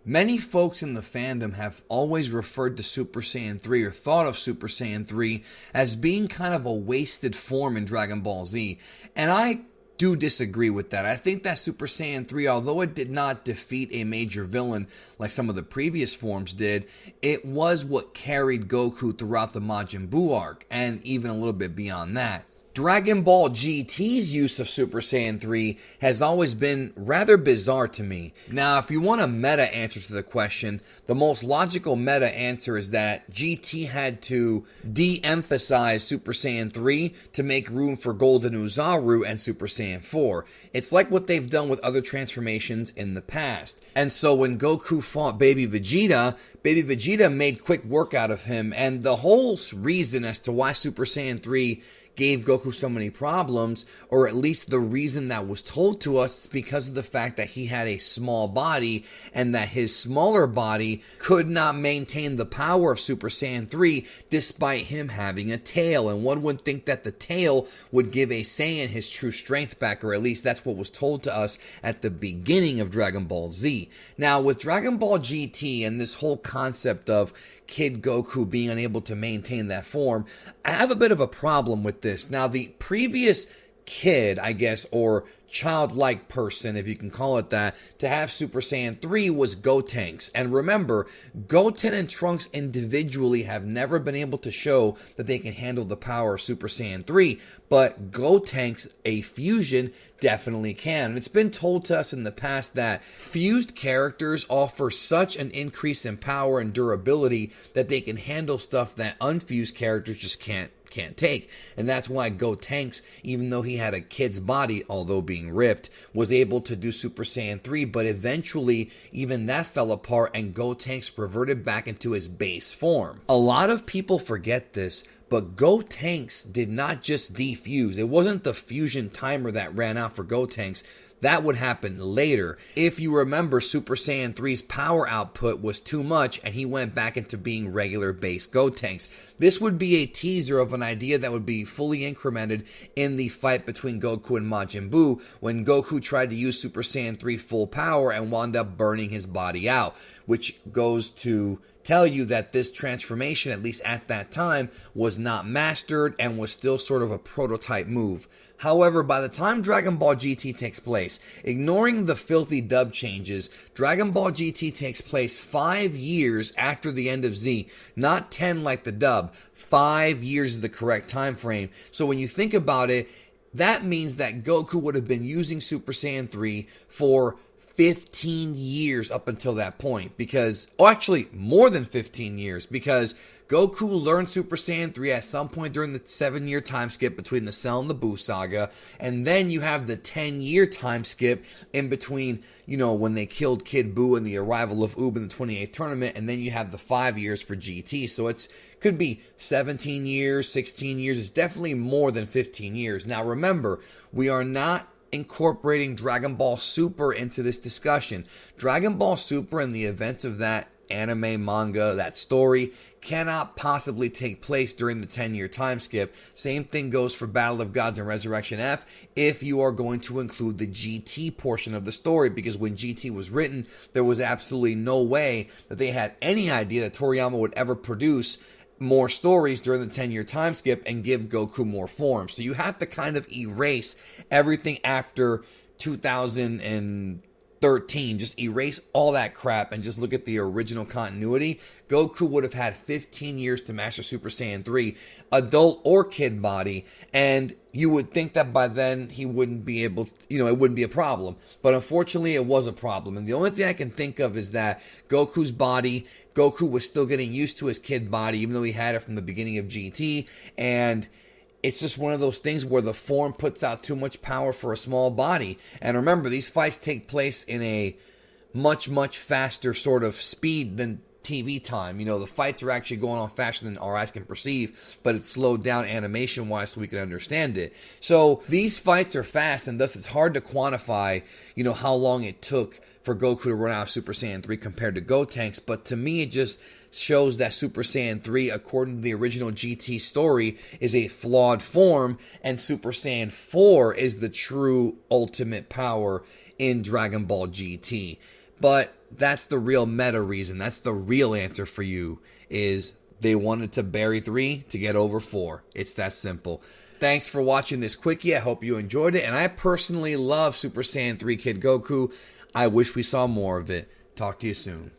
Many folks in the fandom have always referred to Super Saiyan 3 or thought of Super Saiyan 3 as being kind of a wasted form in Dragon Ball Z. And I do disagree with that. I think that Super Saiyan 3, although it did not defeat a major villain like some of the previous forms did, it was what carried Goku throughout the Majin Buu arc, and even a little bit beyond that. Dragon Ball GT's use of Super Saiyan 3 has always been rather bizarre to me. Now, if you want a meta answer to the question, the most logical meta answer is that GT had to de-emphasize Super Saiyan 3 to make room for Golden Uzaru and Super Saiyan 4. It's like what they've done with other transformations in the past. And so when Goku fought Baby Vegeta made quick work out of him, and the whole reason as to why Super Saiyan 3 gave Goku so many problems, or at least the reason that was told to us, is because of the fact that he had a small body and that his smaller body could not maintain the power of Super Saiyan 3 despite him having a tail. And one would think that the tail would give a Saiyan his true strength back, or at least that's what was told to us at the beginning of Dragon Ball Z. Now, with Dragon Ball GT and this whole concept of Kid Goku being unable to maintain that form, I have a bit of a problem with this. Now, the previous kid, I guess, or childlike person, if you can call it that, to have Super Saiyan 3 was Gotenks. And remember, Goten and Trunks individually have never been able to show that they can handle the power of Super Saiyan 3, but Gotenks, a fusion, definitely can. And it's been told to us in the past that fused characters offer such an increase in power and durability that they can handle stuff that unfused characters just can't take. And that's why Gotenks, even though he had a kid's body, although being ripped, was able to do Super Saiyan 3, but eventually even that fell apart and Gotenks reverted back into his base form. A lot of people forget this, but Gotenks did not just defuse. It wasn't the fusion timer that ran out for Gotenks. That would happen later. If you remember, Super Saiyan 3's power output was too much and he went back into being regular base Gotenks. This would be a teaser of an idea that would be fully incremented in the fight between Goku and Majin Buu, when Goku tried to use Super Saiyan 3 full power and wound up burning his body out, which goes to tell you that this transformation, at least at that time, was not mastered and was still sort of a prototype move. However, by the time Dragon Ball GT takes place, ignoring the filthy dub changes, Dragon Ball GT takes place 5 years after the end of Z, not 10 like the dub. 5 years is the correct time frame. So when you think about it, that means that Goku would have been using Super Saiyan 3 for 15 years up until that point, because, oh, actually more than 15 years, because Goku learned Super Saiyan 3 at some point during the 7-year time skip between the Cell and the Buu saga, and then you have the 10-year time skip in between, when they killed Kid Buu and the arrival of Oob in the 28th tournament, and then you have the 5 years for GT, so could be 17 years, 16 years, it's definitely more than 15 years. Now remember, we are not incorporating Dragon Ball Super into this discussion. Dragon Ball Super, in the event of that anime, manga, that story, cannot possibly take place during the 10-year time skip. Same thing goes for Battle of Gods and Resurrection F if you are going to include the GT portion of the story, because when GT was written, there was absolutely no way that they had any idea that Toriyama would ever produce more stories during the 10-year time skip and give Goku more forms. So you have to kind of erase everything after 2013. Just erase all that crap and just look at the original continuity. Goku would have had 15 years to master Super Saiyan 3, adult or kid body, and you would think that by then he wouldn't be able to, it wouldn't be a problem. But unfortunately, it was a problem. And the only thing I can think of is that Goku was still getting used to his kid body, even though he had it from the beginning of GT, and it's just one of those things where the form puts out too much power for a small body. And remember, these fights take place in a much, much faster sort of speed than TV time. The fights are actually going on faster than our eyes can perceive, but it's slowed down animation-wise so we can understand it. So these fights are fast, and thus it's hard to quantify, how long it took for Goku to run out of Super Saiyan 3 compared to Gotenks, but to me it just shows that Super Saiyan 3, according to the original GT story, is a flawed form, and Super Saiyan 4 is the true ultimate power in Dragon Ball GT. But that's the real meta reason. That's the real answer for you, is they wanted to bury 3 to get over 4. It's that simple. Thanks for watching this quickie. I hope you enjoyed it. And I personally love Super Saiyan 3 Kid Goku. I wish we saw more of it. Talk to you soon.